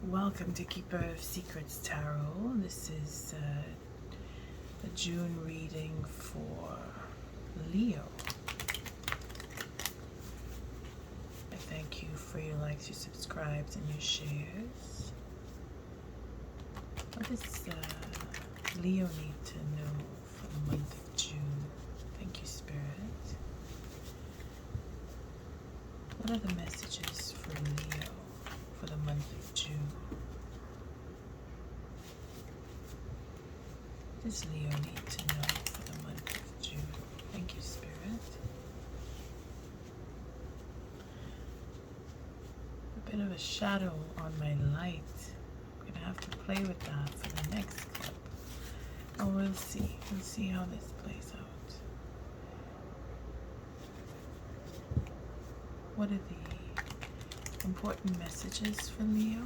Welcome to Keeper of Secrets Tarot. This is the June reading for Leo. I thank you for your likes, your subscribes, and your shares. What does Leo need to know for the month of June? Thank you, Spirit. What are the messages for Leo for the month of June? What does Leo need to know for the month of June? Thank you, Spirit. A bit of a shadow on my light. I'm going to have to play with that for the next clip. Oh, we'll see. We'll see how this plays out. What are the important messages for Leo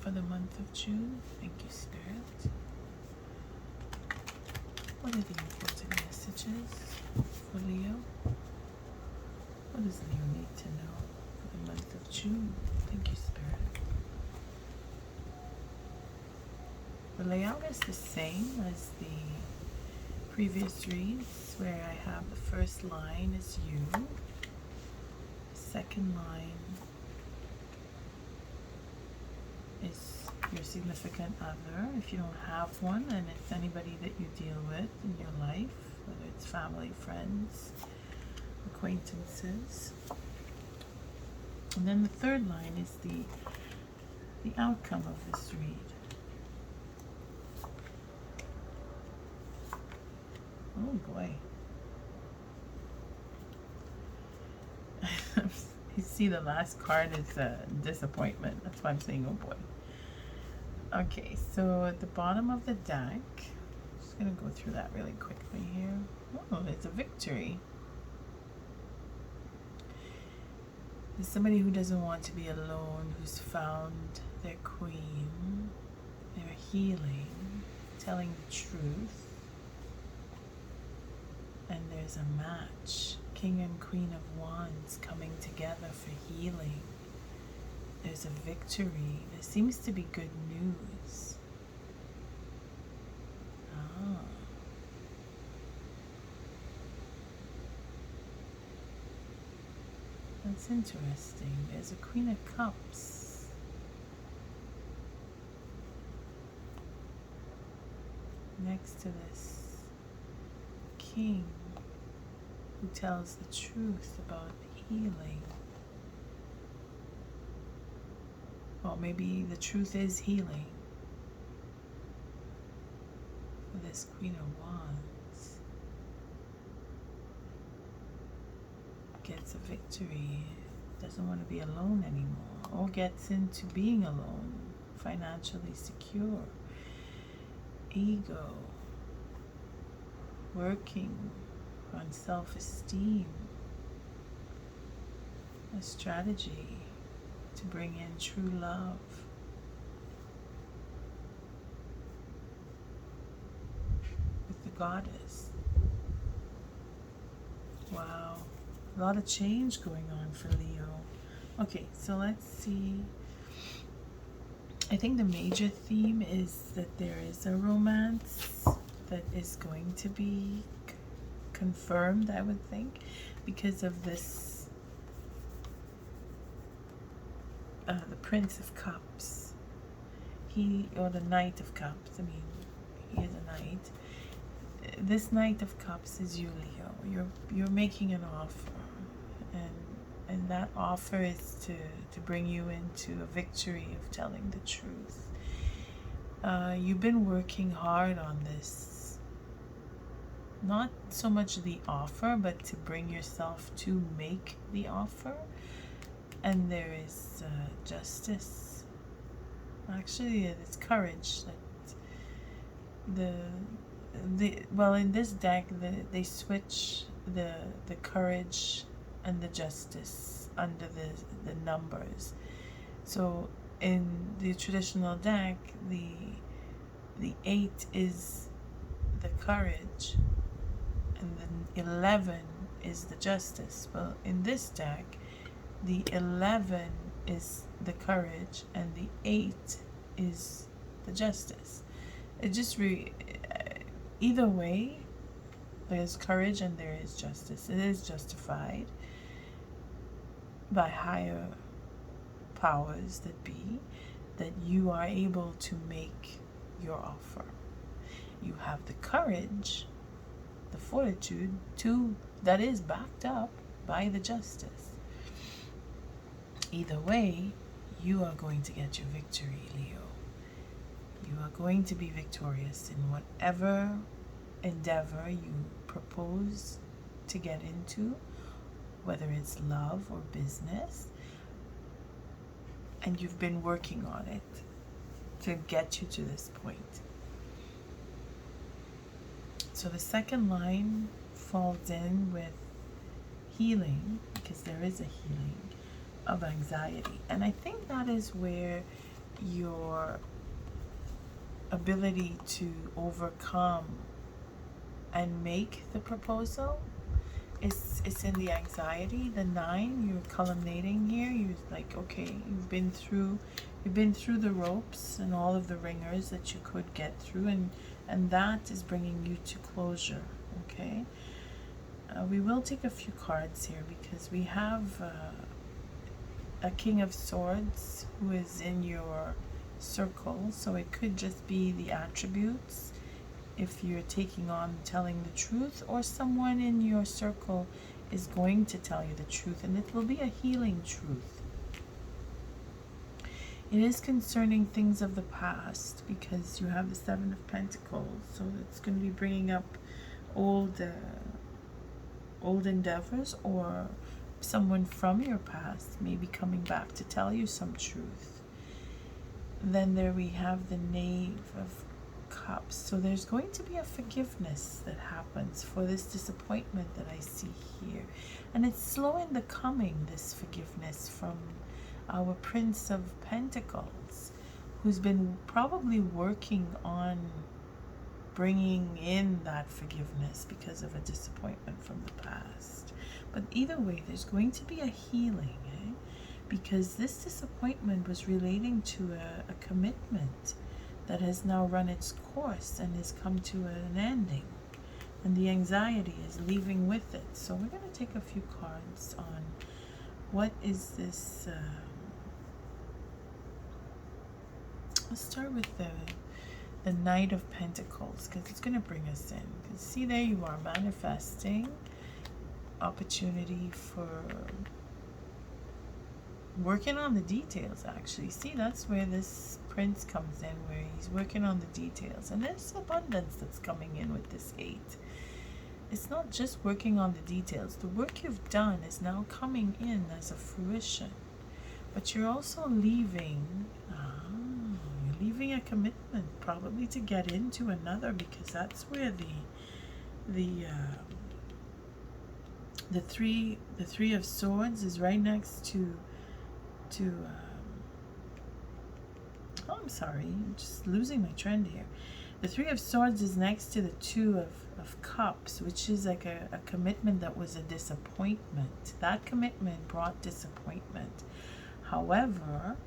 for the month of June? Thank you, Spirit. What are the important messages for Leo? What does Leo need to know for the month of June? Thank you, Spirit. The layout is the same as the previous reads, where I have the first line is you, the second line is your significant other. If you don't have one, and it's anybody that you deal with in your life, whether it's family, friends, acquaintances. And then the third line is the outcome of this read. Oh boy. You see, the last card is disappointment. That's why I'm saying oh boy. Okay, so at the bottom of the deck, I'm just going to go through that really quickly here. Oh, it's a victory. There's somebody who doesn't want to be alone, who's found their queen, they're healing, telling the truth. And there's a match. King and Queen of Wands coming together for healing. There's a victory. There seems to be good news. Ah. That's interesting. There's a Queen of Cups. Next to this King, who tells the truth about healing. Well, maybe the truth is healing for this Queen of Wands. Gets a victory, doesn't want to be alone anymore, or gets into being alone, financially secure, ego, working on self-esteem, a strategy to bring in true love. With the Goddess. Wow, a lot of change going on for Leo. Okay, so let's see. I think the major theme is that there is a romance that is going to be confirmed, I would think, because of this, the Prince of Cups. Or the Knight of Cups, I mean, he is a knight. This Knight of Cups is you, Leo. You're making an offer, and that offer is to bring you into a victory of telling the truth. You've been working hard on this. Not so much the offer, but to bring yourself to make the offer. And there is justice. Actually, it's courage. Well, in this deck, they switch the courage and the justice under the numbers. So in the traditional deck, the 8 is the courage, and then 11 is the justice. Well, in this deck, the 11 is the courage, and the 8 is the justice. It just either way, there's courage and there is justice. It is justified by higher powers that be, that you are able to make your offer. You have the courage, the fortitude that is backed up by the justice. Either way, you are going to get your victory, Leo. You are going to be victorious in whatever endeavor you propose to get into, whether it's love or business, and you've been working on it to get you to this point. So the second line falls in with healing, because there is a healing of anxiety. And I think that is where your ability to overcome and make the proposal is in the anxiety. The 9, you're culminating here. You're like, okay, you've been through the ropes and all of the ringers that you could get through, and that is bringing you to closure. Okay, we will take a few cards here, because we have a King of Swords who is in your circle, so it could just be the attributes if you're taking on telling the truth, or someone in your circle is going to tell you the truth, and it will be a healing truth. It is concerning things of the past, because you have the 7 of Pentacles, so it's going to be bringing up old endeavors, or someone from your past may be coming back to tell you some truth. Then there we have the Knave of Cups. So there's going to be a forgiveness that happens for this disappointment that I see here. And it's slow in the coming, this forgiveness from our Prince of Pentacles, who's been probably working on bringing in that forgiveness because of a disappointment from the past. But either way, there's going to be a healing, because this disappointment was relating to a commitment that has now run its course and has come to an ending, and the anxiety is leaving with it. So we're going to take a few cards on what is this. Let's start with the Knight of Pentacles, because it's going to bring us in. Because see, there you are, manifesting opportunity for working on the details. Actually, see, that's where this Prince comes in, where he's working on the details, and there's abundance that's coming in with this 8. It's not just working on the details. The work you've done is now coming in as a fruition, but you're also leaving a commitment, probably to get into another, because that's where the three of Swords is right next to oh, I'm sorry, I'm just losing my trend here. The 3 of Swords is next to the 2 of Cups, which is like a commitment that was a disappointment. That commitment brought disappointment. However,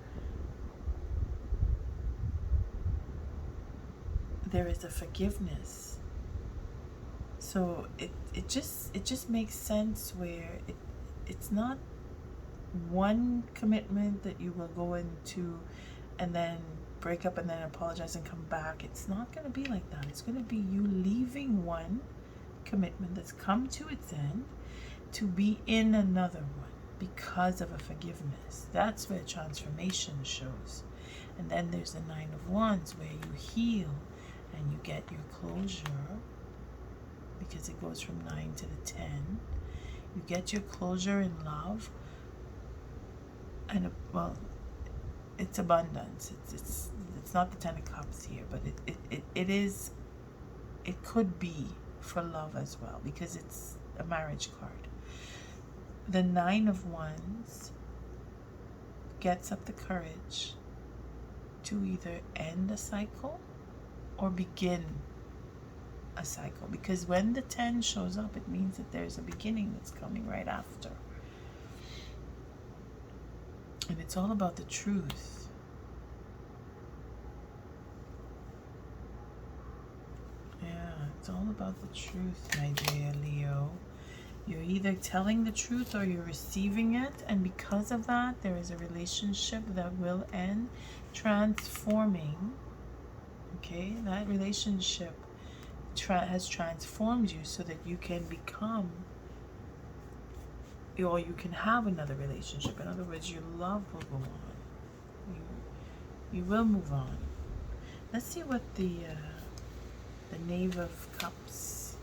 there is a forgiveness. So it just makes sense where it's not one commitment that you will go into and then break up and then apologize and come back. It's not going to be like that. It's going to be you leaving one commitment that's come to its end to be in another one because of a forgiveness. That's where transformation shows. And then there's the 9 of Wands, where you heal and you get your closure, because it goes from 9 to the 10. You get your closure in love, and well, it's abundance. It's not the 10 of Cups here, but it could be for love as well, because it's a marriage card. The 9 of Wands gets up the courage to either end a cycle or begin a cycle, because when the 10 shows up, it means that there's a beginning that's coming right after. And it's all about the truth. Yeah, it's all about the truth, my dear Leo. You're either telling the truth or you're receiving it, and because of that, there is a relationship that will end, transforming. Okay, that relationship has transformed you so that you can become, or you can have another relationship. In other words, your love will go on. You will move on. Let's see what the Knave of Cups,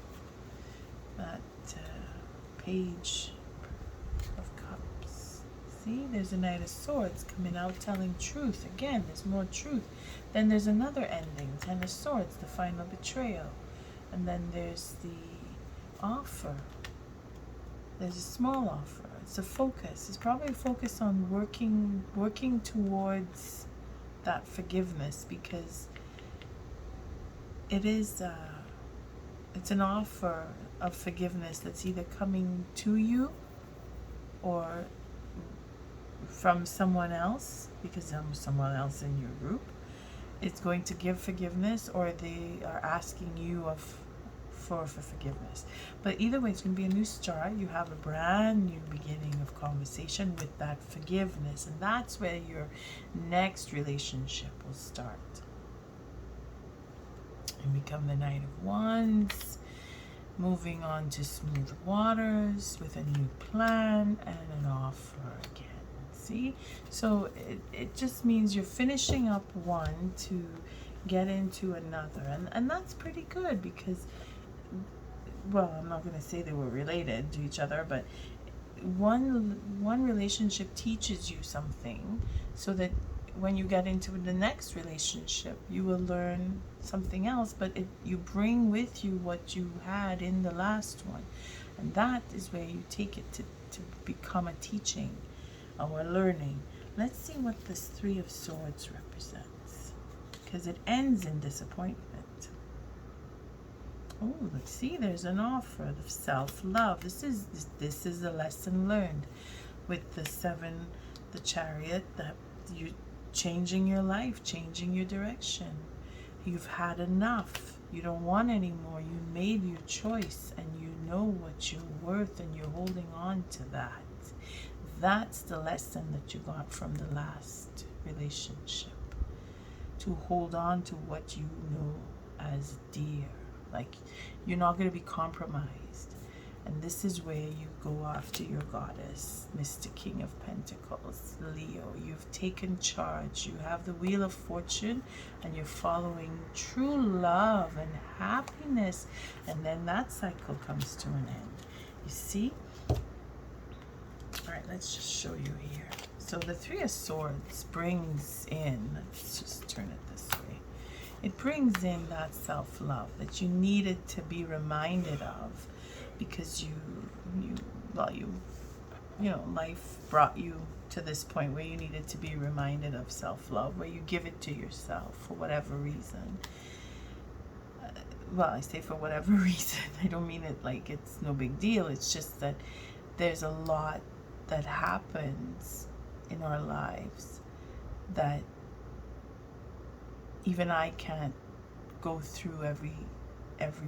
that Page of Cups. See, there's a Knight of Swords coming out telling truth. Again, there's more truth. Then there's another ending, Ten of Swords, the final betrayal. And then there's the offer. There's a small offer. It's a focus. It's probably a focus on working towards that forgiveness, because it is it's an offer of forgiveness that's either coming to you or from someone else, because someone else in your group is going to give forgiveness, or they are asking you for forgiveness. But either way, it's going to be a new start. You have a brand new beginning of conversation with that forgiveness, and that's where your next relationship will start. And become the Knight of Wands, moving on to smooth waters with a new plan and an offer again. See? So it just means you're finishing up one to get into another. And that's pretty good, because, well, I'm not going to say they were related to each other, but one relationship teaches you something, so that when you get into the next relationship, you will learn something else, but you bring with you what you had in the last one. And that is where you take it to become a teaching or learning. Let's see what this Three of Swords represents, because it ends in disappointment. Oh, let's see, there's an offer of self-love. This is a lesson learned with the Seven, the Chariot, that you changing your life, changing your direction. You've had enough. You don't want any more. You made your choice, and you know what you're worth, and you're holding on to that. That's the lesson that you got from the last relationship. To hold on to what you know as dear. Like, you're not going to be compromised. And this is where you go after your goddess, Mr. King of Pentacles, Leo. You've taken charge. You have the Wheel of Fortune, and you're following true love and happiness. And then that cycle comes to an end. You see? All right, let's just show you here. So the Three of Swords brings in, let's just turn it this way. It brings in that self-love that you needed to be reminded of, because life brought you to this point where you needed to be reminded of self-love, where you give it to yourself for whatever reason. Well, I say for whatever reason. I don't mean it like it's no big deal. It's just that there's a lot that happens in our lives that even I can't go through every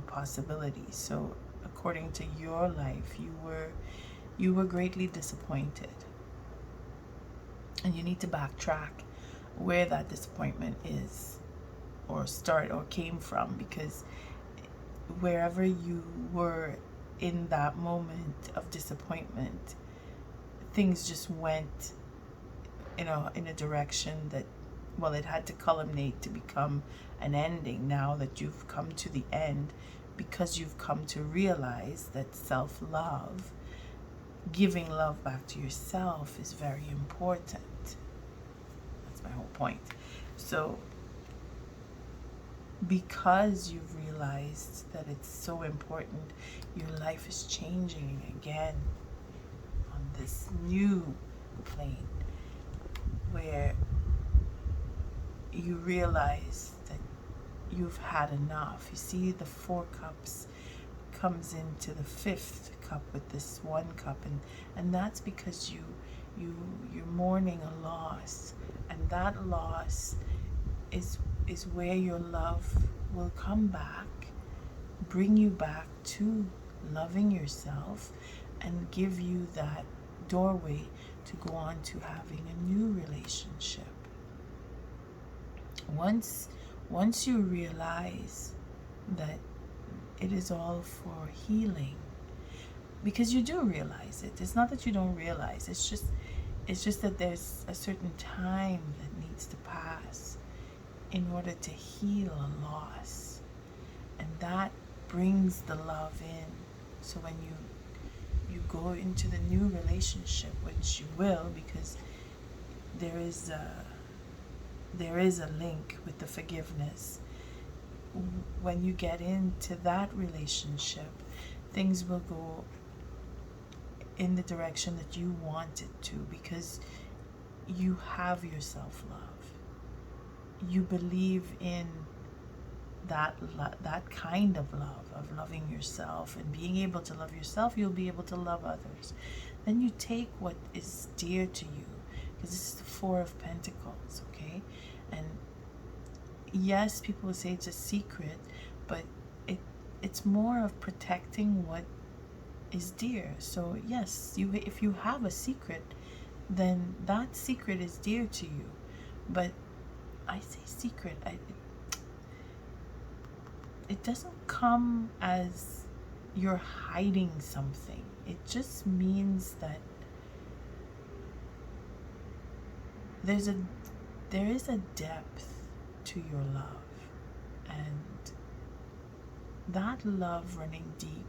possibility. So according to your life, you were greatly disappointed, and you need to backtrack where that disappointment is, or came from, because wherever you were in that moment of disappointment, things just went in a direction that, well, it had to culminate to become an ending. Now that you've come to the end, because you've come to realize that self-love, giving love back to yourself, is very important. That's my whole point. So because you've realized that it's so important, your life is changing again on this new plane, where you realize that you've had enough. You see, the Four Cups comes into the fifth cup with this one cup, and that's because you're mourning a loss, and that loss is where your love will come back, bring you back to loving yourself, and give you that doorway to go on to having a new relationship. Once you realize that it is all for healing, because you do realize it. It's not that you don't realize. It's just that there's a certain time that needs to pass in order to heal a loss, and that brings the love in. So when you go into the new relationship, which you will, because there is a link with the forgiveness. When you get into that relationship, things will go in the direction that you want it to, because you have your self-love. You believe in that kind of love, of loving yourself, and being able to love yourself, you'll be able to love others. Then you take what is dear to you, because this is the Four of Pentacles, okay? And yes, people will say it's a secret, but it's more of protecting what is dear. So yes, if you have a secret, then that secret is dear to you. But I say secret, it doesn't come as you're hiding something. It just means that there is a depth to your love, and that love running deep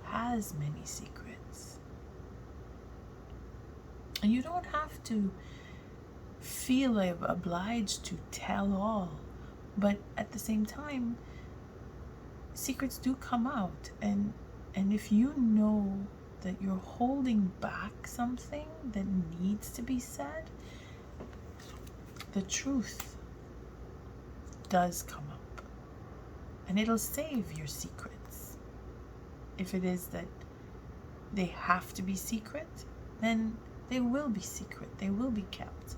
has many secrets, and you don't have to feel obliged to tell all, but at the same time, secrets do come out, and if you know that you're holding back something that needs to be said, the truth does come up, and it'll save your secrets. If it is that they have to be secret, then they will be secret, they will be kept.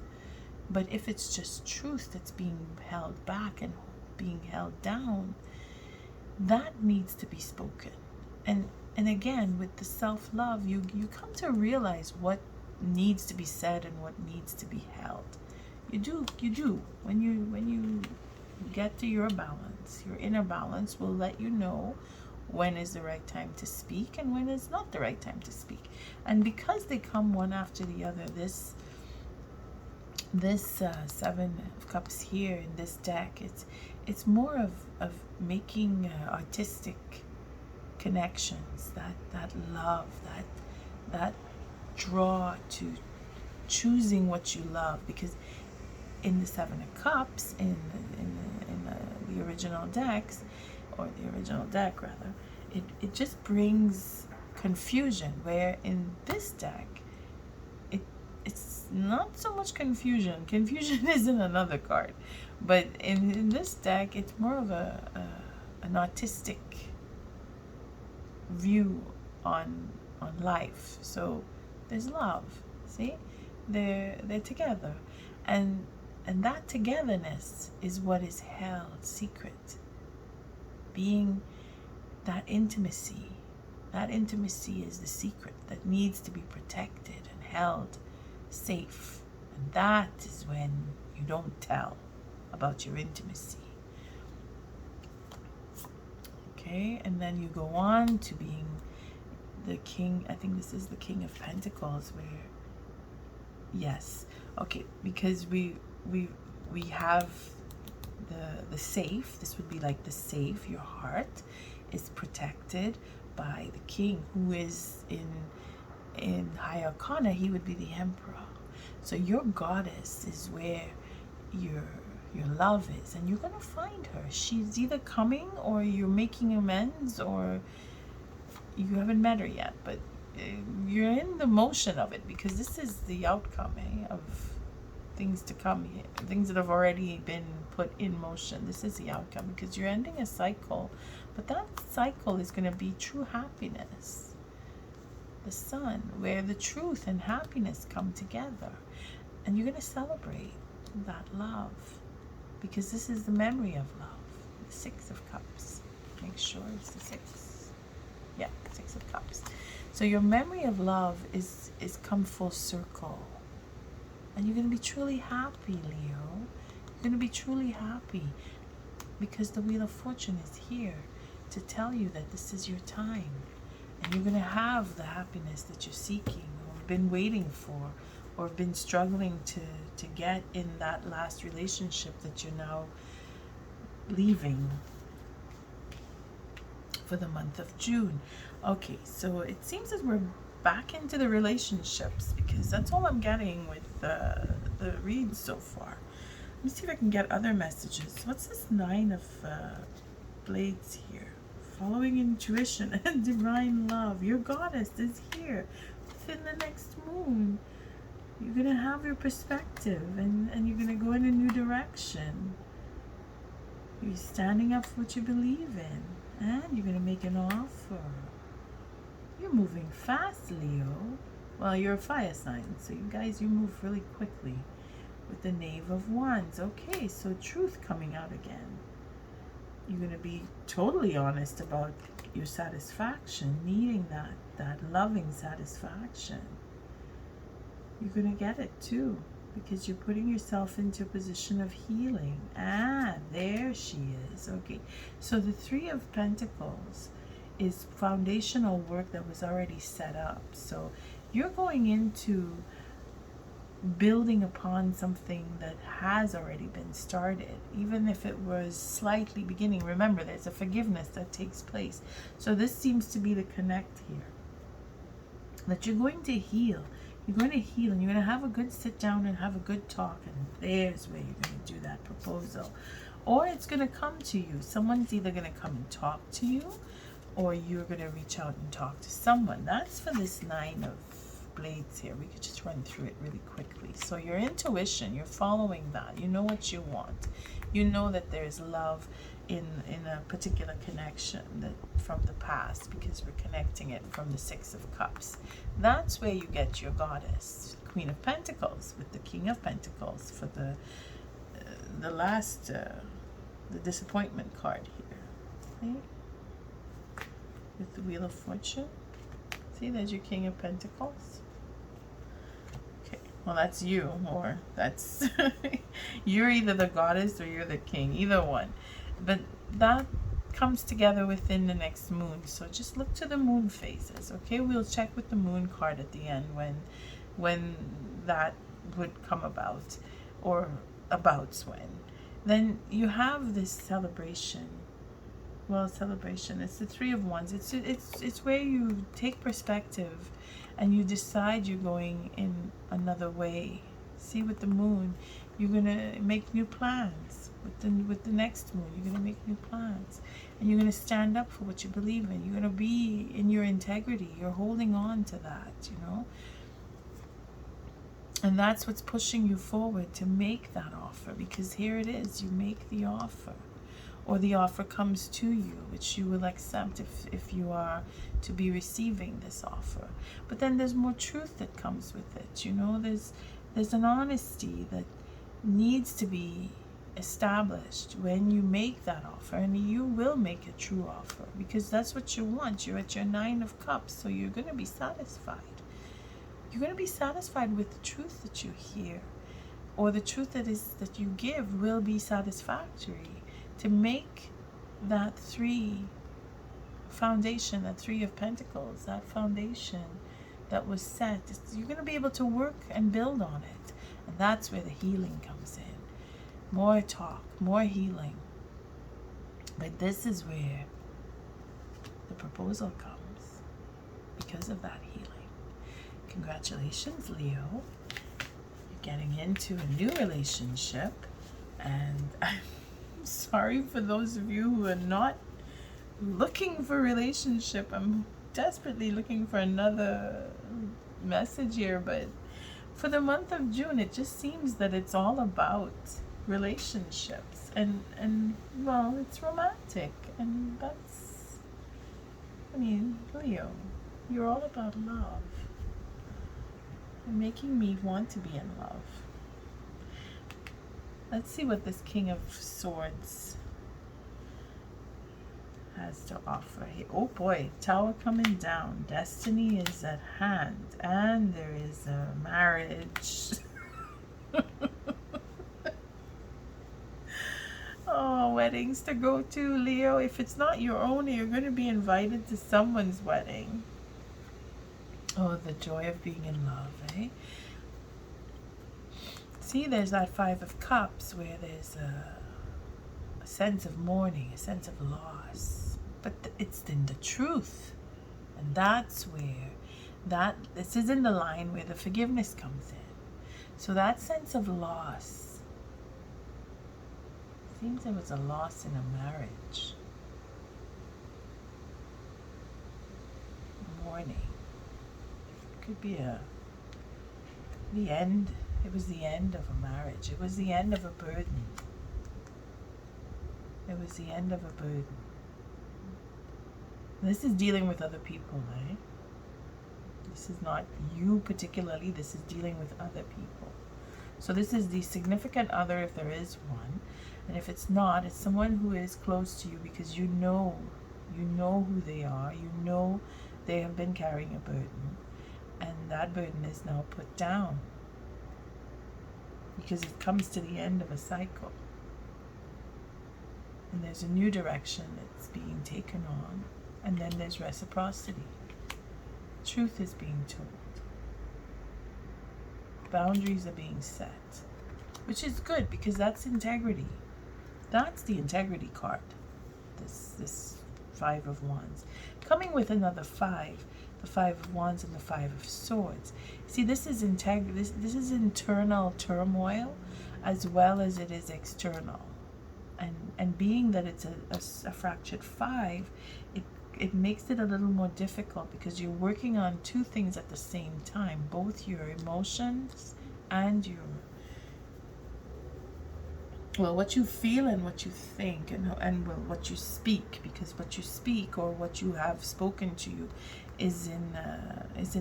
But if it's just truth that's being held back and being held down, that needs to be spoken. And again, with the self-love, you come to realize what needs to be said and what needs to be held. You do. When you get to your balance, your inner balance will let you know when is the right time to speak and when is not the right time to speak. And because they come one after the other, this Seven of Cups here in this deck, it's more of making artistic connections, that love, that draw to choosing what you love. Because in the Seven of Cups, in the original decks, or the original deck rather, it just brings confusion, where in this deck it's not so much confusion. Confusion is in another card, but in this deck it's more of an artistic view on life. So there's love, see, they're together, and that togetherness is what is held secret. Being that intimacy is the secret that needs to be protected and held safe. And that is when you don't tell about your intimacy. Okay, and then you go on to being the king. I think this is the King of Pentacles, where yes, okay, because we have the safe. This would be like the safe. Your heart is protected by the king, who is in High Arcana, he would be the Emperor. So your goddess is where your love is, and you're gonna find her. She's either coming, or you're making amends, or you haven't met her yet, but you're in the motion of it, because this is the outcome of things to come here, things that have already been put in motion. This is the outcome, because you're ending a cycle, but that cycle is going to be true happiness. the sun, where the truth and happiness come together. And you're going to celebrate that love, because this is the memory of love. The Six of Cups. Make sure it's the six. Yeah, Six of Cups. So your memory of love is come full circle. And you're going to be truly happy, Leo. You're going to be truly happy because the Wheel of Fortune is here to tell you that this is your time. And you're going to have the happiness that you're seeking or been waiting for or been struggling to get in that last relationship that you're now leaving for the month of June. Okay, so it seems that we're back into the relationships because that's all I'm getting with the read so far. Let me see if I can get other messages. What's this Nine of Blades here? Following intuition and divine love. Your goddess is here within the next moon. You're going to have your perspective and you're going to go in a new direction. You're standing up for what you believe in. And you're going to make an offer. You're moving fast, Leo. Well, you're a fire sign, so you guys, you move really quickly. With the Knave of Wands. Okay, so truth coming out again. You're going to be totally honest about your satisfaction, needing that loving satisfaction. You're going to get it too, because you're putting yourself into a position of healing. Ah, there she is. Okay, so the Three of Pentacles is foundational work that was already set up. So you're going into building upon something that has already been started, even if it was slightly beginning. Remember, there's a forgiveness that takes place. So this seems to be the connect here, that you're going to heal. You're going to heal and you're going to have a good sit down and have a good talk, and there's where you're going to do that proposal. Or it's going to come to you. Someone's either going to come and talk to you, or you're going to reach out and talk to someone. That's for this Nine of Blades here. We could just run through it really quickly. So your intuition, you're following that. You know what you want. You know that there's love in a particular connection that from the past, because we're connecting it from the Six of Cups. That's where you get your goddess, Queen of Pentacles, with the King of Pentacles for the last the disappointment card here. Okay? With the Wheel of Fortune. See, there's your King of Pentacles. Okay, well, that's you, or that's you're either the goddess or you're the king, either one. But that comes together within the next moon. So just look to the moon phases. Okay, we'll check with the moon card at the end when that would come about, or abouts when. Then you have this celebration. Well, celebration. It's the Three of Wands. It's where you take perspective and you decide you're going in another way. See, with the moon, you're gonna make new plans. With the next moon, you're gonna make new plans, and you're gonna stand up for what you believe in. You're gonna be in your integrity. You're holding on to that, you know. And that's what's pushing you forward to make that offer, because here it is. You make the offer. Or the offer comes to you, which you will accept if you are to be receiving this offer. But then there's more truth that comes with it. You know, there's an honesty that needs to be established when you make that offer. And you will make a true offer, because that's what you want. You're at your Nine of Cups, so you're going to be satisfied. You're going to be satisfied with the truth that you hear, or the truth that you give will be satisfactory. To make that foundation, that Three of Pentacles, that foundation that was set, you're going to be able to work and build on it. And that's where the healing comes in. More talk, more healing. But this is where the proposal comes, because of that healing. Congratulations, Leo. You're getting into a new relationship, and I'm sorry for those of you who are not looking for a relationship. I'm desperately looking for another message here, but for the month of June, it just seems that it's all about relationships, and well, it's romantic, and that's, I mean, Leo, You're all about love. You're making me want to be in love. Let's see what this King of Swords has to offer. Oh boy, Tower coming down. Destiny is at hand. And there is a marriage. Oh, weddings to go to, Leo. If it's not your own, you're going to be invited to someone's wedding. Oh, the joy of being in love, eh? See, there's that Five of Cups where there's a sense of mourning, a sense of loss. But it's in the truth. And that's where this is in the line where the forgiveness comes in. So that sense of loss. Seems there was a loss in a marriage. Mourning. Could be the end. It was the end of a marriage. It was the end of a burden. It was the end of a burden. This is dealing with other people, right? This is not you particularly. This is dealing with other people. So this is the significant other if there is one. And if it's not, it's someone who is close to you because you know who they are. You know they have been carrying a burden. And that burden is now put down. Because it comes to the end of a cycle. And there's a new direction that's being taken on. And then there's reciprocity. Truth is being told. Boundaries are being set. Which is good because that's integrity. That's the integrity card. This Five of Wands. Coming with another five. The Five of Wands and the Five of Swords. See, this is this is internal turmoil as well as it is external. And being that it's a fractured five, it makes it a little more difficult because you're working on two things at the same time, both your emotions and your what you feel and what you think and what you speak, because what you speak or what you have spoken to you is in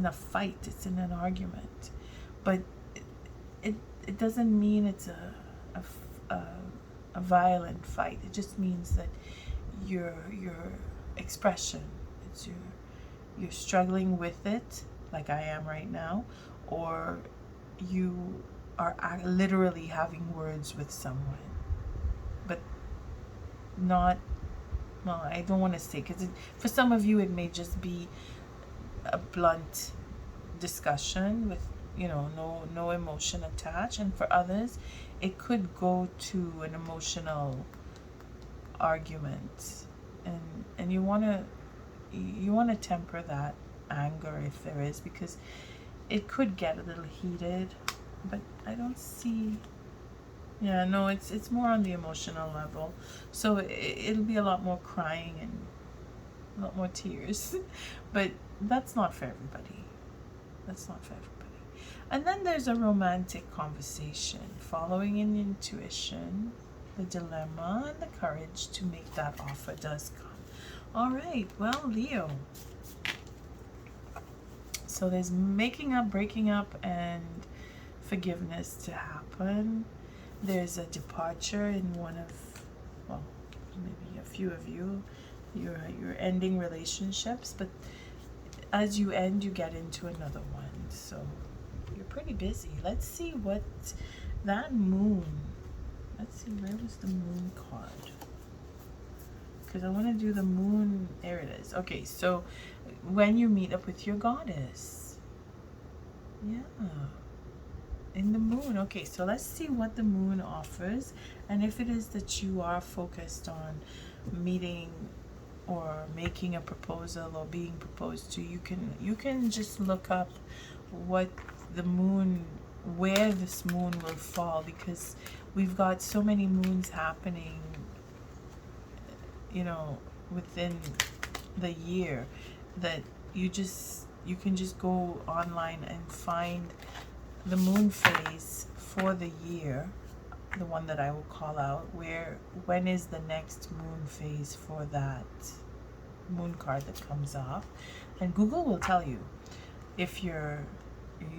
a fight, it's in an argument, but it doesn't mean it's a violent fight. It just means that your expression, it's you're struggling with it like I am right now, or you are literally having words with someone, but not, well, I don't want to say, because for some of you it may just be a blunt discussion with no emotion attached, and for others it could go to an emotional argument, and you want to temper that anger if there is, because it could get a little heated. But I don't see, it's more on the emotional level, so it'll be a lot more crying and a lot more tears. But that's not for everybody. And then there's a romantic conversation, following in intuition, the dilemma, and the courage to make that offer does come. All right, well, Leo. So there's making up, breaking up, and forgiveness to happen. There's a departure in one of, well, maybe a few of you. You're ending relationships, but as you end, you get into another one. So you're pretty busy. Let's see what that moon. Let's see, where was the moon card? Because I want to do the moon. There it is. Okay, so when you meet up with your goddess. Yeah. In the moon. Okay, so let's see what the moon offers, and if it is that you are focused on meeting or making a proposal or being proposed to, you can just look up what the moon, where this moon will fall, because we've got so many moons happening, within the year, that you can just go online and find the moon phase for the year, the one that I will call out, when is the next moon phase for that moon card that comes up, and Google will tell you if you're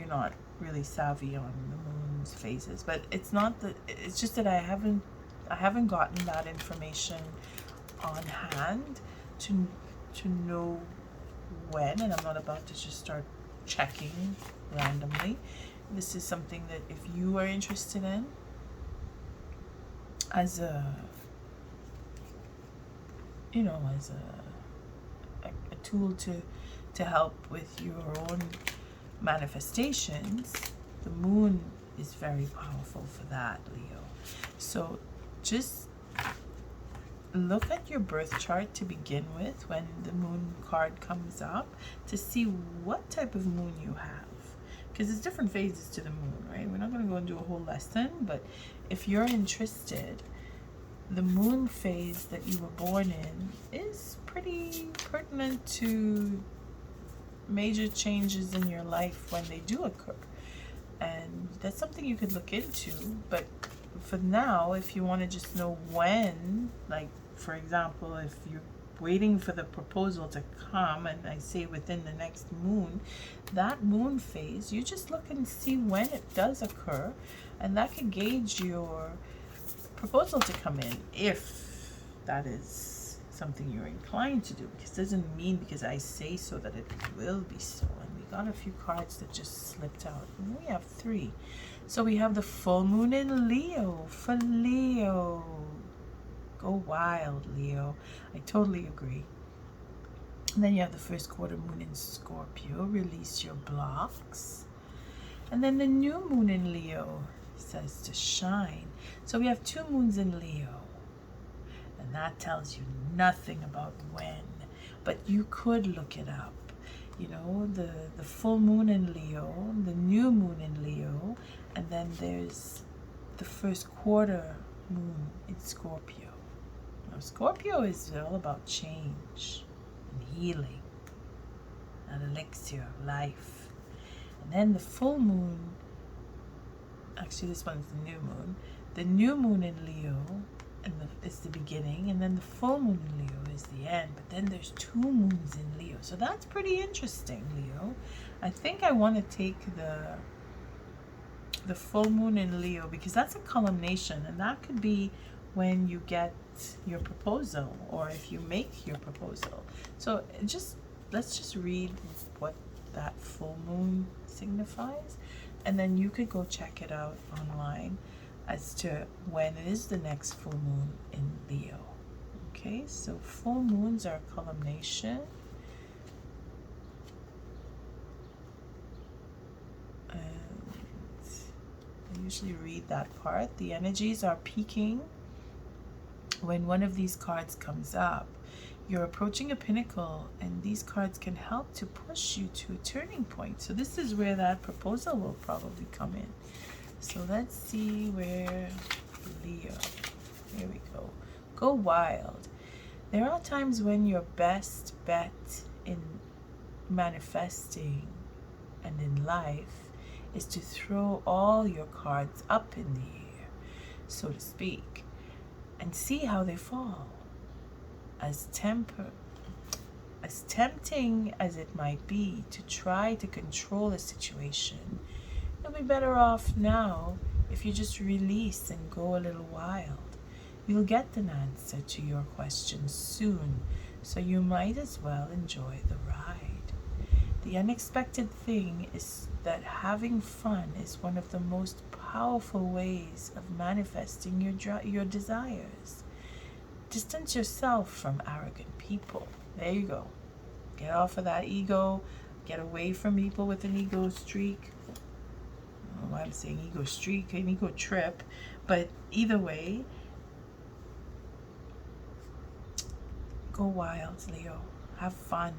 not really savvy on the moon's phases. But it's not that, it's just that I haven't gotten that information on hand to know when, and I'm not about to just start checking randomly. This is something that if you are interested in as a, you know, as a tool to help with your own manifestations, the moon is very powerful for that, Leo. So just look at your birth chart to begin with when the moon card comes up to see what type of moon you have, because there's different phases to the moon, right? We're not going to go and do a whole lesson, but if you're interested, the moon phase that you were born in is pretty pertinent to major changes in your life when they do occur, and that's something you could look into. But for now, if you want to just know when, like for example, if you're waiting for the proposal to come, and I say within the next moon, that moon phase, you just look and see when it does occur, and that can gauge your proposal to come in, if that is something you're inclined to do, because it doesn't mean because I say so that it will be so. And we got a few cards that just slipped out, and we have 3. So we have the full moon in Leo for Leo. Go wild, Leo. I totally agree. And then you have the first quarter moon in Scorpio. Release your blocks. And then the new moon in Leo says to shine. So we have 2 moons in Leo, and that tells you nothing about when, but you could look it up. You know, the full moon in Leo, the new moon in Leo, and then there's the first quarter moon in Scorpio. Now, Scorpio is all about change and healing, an elixir of life. And then the full moon, actually this one's the new moon. The new moon in Leo is the beginning, and then the full moon in Leo is the end. But then there's 2 moons in Leo, so that's pretty interesting, Leo. I think I want to take the full moon in Leo, because that's a culmination, and that could be when you get your proposal, or if you make your proposal. So let's just read what that full moon signifies, and then you could go check it out online as to when is the next full moon in Leo. Okay, so full moons are a culmination, and I usually read that part. The energies are peaking when one of these cards comes up. You're approaching a pinnacle, and these cards can help to push you to a turning point. So this is where that proposal will probably come in. So let's see where Leo, here we go. Go wild. There are times when your best bet in manifesting and in life is to throw all your cards up in the air, so to speak, and see how they fall. As tempting as it might be to try to control a situation, you'll be better off now if you just release and go a little wild. You'll get an answer to your question soon, so you might as well enjoy the ride. The unexpected thing is that having fun is one of the most powerful ways of manifesting your desires. Distance yourself from arrogant people. There you go. Get off of that ego. Get away from people with an ego streak. I don't know why I'm saying ego streak, an ego trip. But either way, go wild, Leo. Have fun.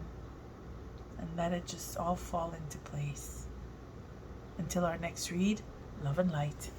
And let it just all fall into place. Until our next read, love and light.